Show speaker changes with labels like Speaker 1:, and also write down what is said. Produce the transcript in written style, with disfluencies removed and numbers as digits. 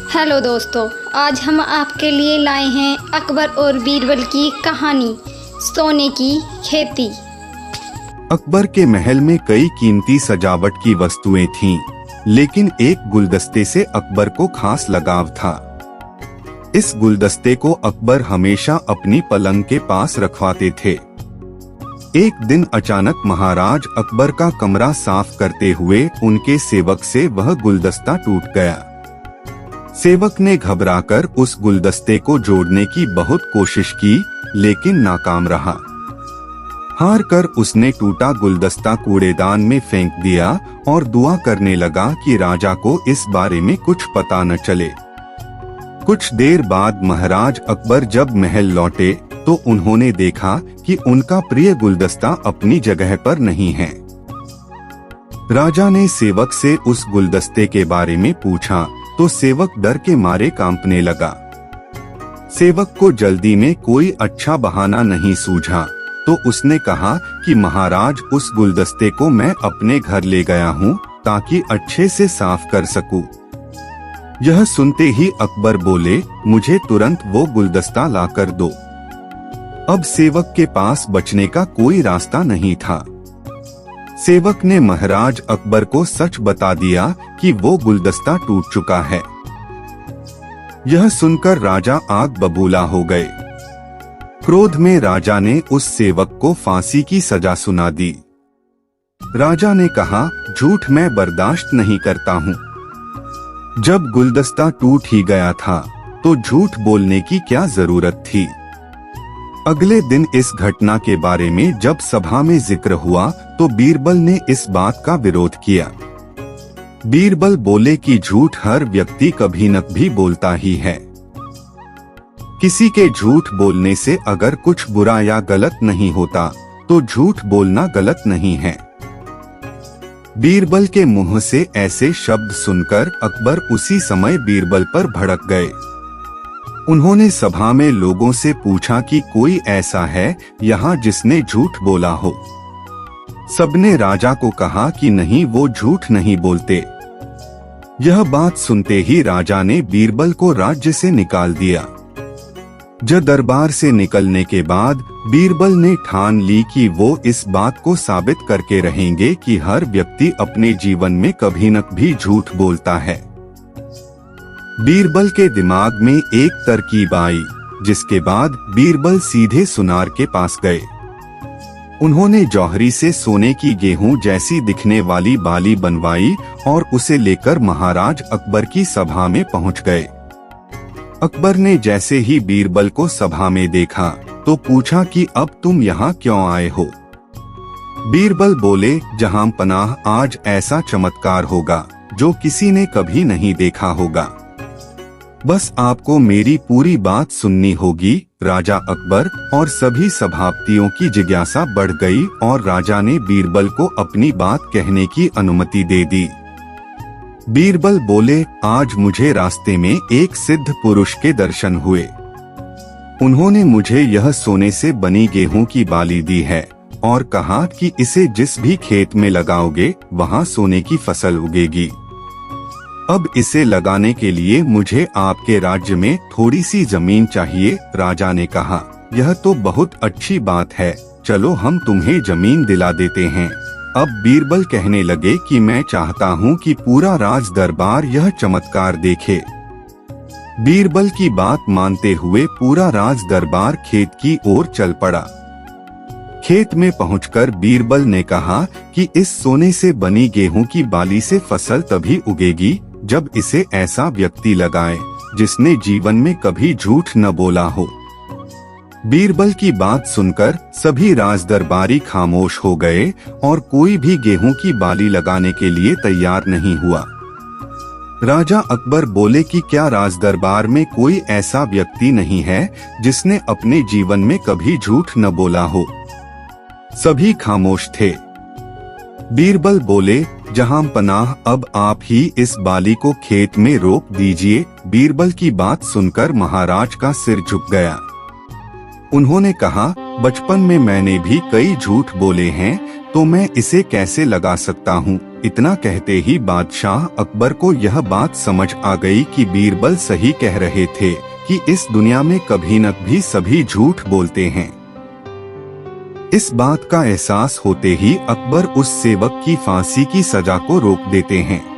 Speaker 1: Hello दोस्तों, आज हम आपके लिए लाए हैं अकबर और बीरबल की कहानी सोने की खेती।
Speaker 2: अकबर के महल में कई कीमती सजावट की वस्तुएं थीं, लेकिन एक गुलदस्ते से अकबर को खास लगाव था। इस गुलदस्ते को अकबर हमेशा अपनी पलंग के पास रखवाते थे। एक दिन अचानक महाराज अकबर का कमरा साफ करते हुए उनके सेवक से वह गुलदस्ता टूट गया। सेवक ने घबराकर उस गुलदस्ते को जोड़ने की बहुत कोशिश की, लेकिन नाकाम रहा। हार कर उसने टूटा गुलदस्ता कूड़ेदान में फेंक दिया और दुआ करने लगा कि राजा को इस बारे में कुछ पता न चले। कुछ देर बाद महाराज अकबर जब महल लौटे तो उन्होंने देखा कि उनका प्रिय गुलदस्ता अपनी जगह पर नहीं है। राजा ने सेवक से उस गुलदस्ते के बारे में पूछा तो सेवक डर के मारे कांपने लगा। सेवक को जल्दी में कोई अच्छा बहाना नहीं सूझा तो उसने कहा कि महाराज, उस गुलदस्ते को मैं अपने घर ले गया हूँ ताकि अच्छे से साफ कर सकूं। यह सुनते ही अकबर बोले, मुझे तुरंत वो गुलदस्ता लाकर दो। अब सेवक के पास बचने का कोई रास्ता नहीं था। सेवक ने महाराज अकबर को सच बता दिया कि वो गुलदस्ता टूट चुका है। यह सुनकर राजा आग बबूला हो गए। क्रोध में राजा ने उस सेवक को फांसी की सजा सुना दी। राजा ने कहा, झूठ मैं बर्दाश्त नहीं करता हूँ। जब गुलदस्ता टूट ही गया था तो झूठ बोलने की क्या जरूरत थी। अगले दिन इस घटना के बारे में जब सभा में जिक्र हुआ तो बीरबल ने इस बात का विरोध किया। बीरबल बोले कि झूठ हर व्यक्ति कभी न कभी बोलता ही है। किसी के झूठ बोलने से अगर कुछ बुरा या गलत नहीं होता तो झूठ बोलना गलत नहीं है। बीरबल के मुंह से ऐसे शब्द सुनकर अकबर उसी समय बीरबल पर भड़क गए। उन्होंने सभा में लोगों से पूछा कि कोई ऐसा है यहाँ जिसने झूठ बोला हो। सबने राजा को कहा कि नहीं, वो झूठ नहीं बोलते। यह बात सुनते ही राजा ने बीरबल को राज्य से निकाल दिया। दरबार से निकलने के बाद बीरबल ने ठान ली कि वो इस बात को साबित करके रहेंगे कि हर व्यक्ति अपने जीवन में कभी न कभी झूठ बोलता है। बीरबल के दिमाग में एक तरकीब आई, जिसके बाद बीरबल सीधे सुनार के पास गए। उन्होंने जौहरी से सोने की गेहूं जैसी दिखने वाली बाली बनवाई और उसे लेकर महाराज अकबर की सभा में पहुंच गए। अकबर ने जैसे ही बीरबल को सभा में देखा तो पूछा कि अब तुम यहाँ क्यों आए हो। बीरबल बोले, जहां पनाह, आज ऐसा चमत्कार होगा जो किसी ने कभी नहीं देखा होगा। बस आपको मेरी पूरी बात सुननी होगी। राजा अकबर और सभी सभापतियों की जिज्ञासा बढ़ गई और राजा ने बीरबल को अपनी बात कहने की अनुमति दे दी। बीरबल बोले, आज मुझे रास्ते में एक सिद्ध पुरुष के दर्शन हुए। उन्होंने मुझे यह सोने से बनी गेहूं की बाली दी है और कहा कि इसे जिस भी खेत में लगाओगे वहां सोने की फसल उगेगी। अब इसे लगाने के लिए मुझे आपके राज्य में थोड़ी सी जमीन चाहिए। राजा ने कहा, यह तो बहुत अच्छी बात है, चलो हम तुम्हें जमीन दिला देते हैं। अब बीरबल कहने लगे कि मैं चाहता हूँ कि पूरा राज दरबार यह चमत्कार देखे। बीरबल की बात मानते हुए पूरा राज दरबार खेत की ओर चल पड़ा। खेत में पहुंचकर बीरबल ने कहा कि इस सोने से बनी गेहूं की बाली से फसल तभी उगेगी जब इसे ऐसा व्यक्ति लगाए जिसने जीवन में कभी झूठ न बोला हो। बीरबल की बात सुनकर सभी राजदरबारी खामोश हो गए और कोई भी गेहूं की बाली लगाने के लिए तैयार नहीं हुआ। राजा अकबर बोले कि क्या राजदरबार में कोई ऐसा व्यक्ति नहीं है जिसने अपने जीवन में कभी झूठ न बोला हो। सभी खामोश थे। बीरबल बोले, जहां पनाह, अब आप ही इस बाली को खेत में रोप दीजिए। बीरबल की बात सुनकर महाराज का सिर झुक गया। उन्होंने कहा, बचपन में मैंने भी कई झूठ बोले हैं तो मैं इसे कैसे लगा सकता हूँ। इतना कहते ही बादशाह अकबर को यह बात समझ आ गई कि बीरबल सही कह रहे थे कि इस दुनिया में कभी न कभी सभी झूठ बोलते हैं। इस बात का एहसास होते ही अकबर उस सेवक की फांसी की सजा को रोक देते हैं।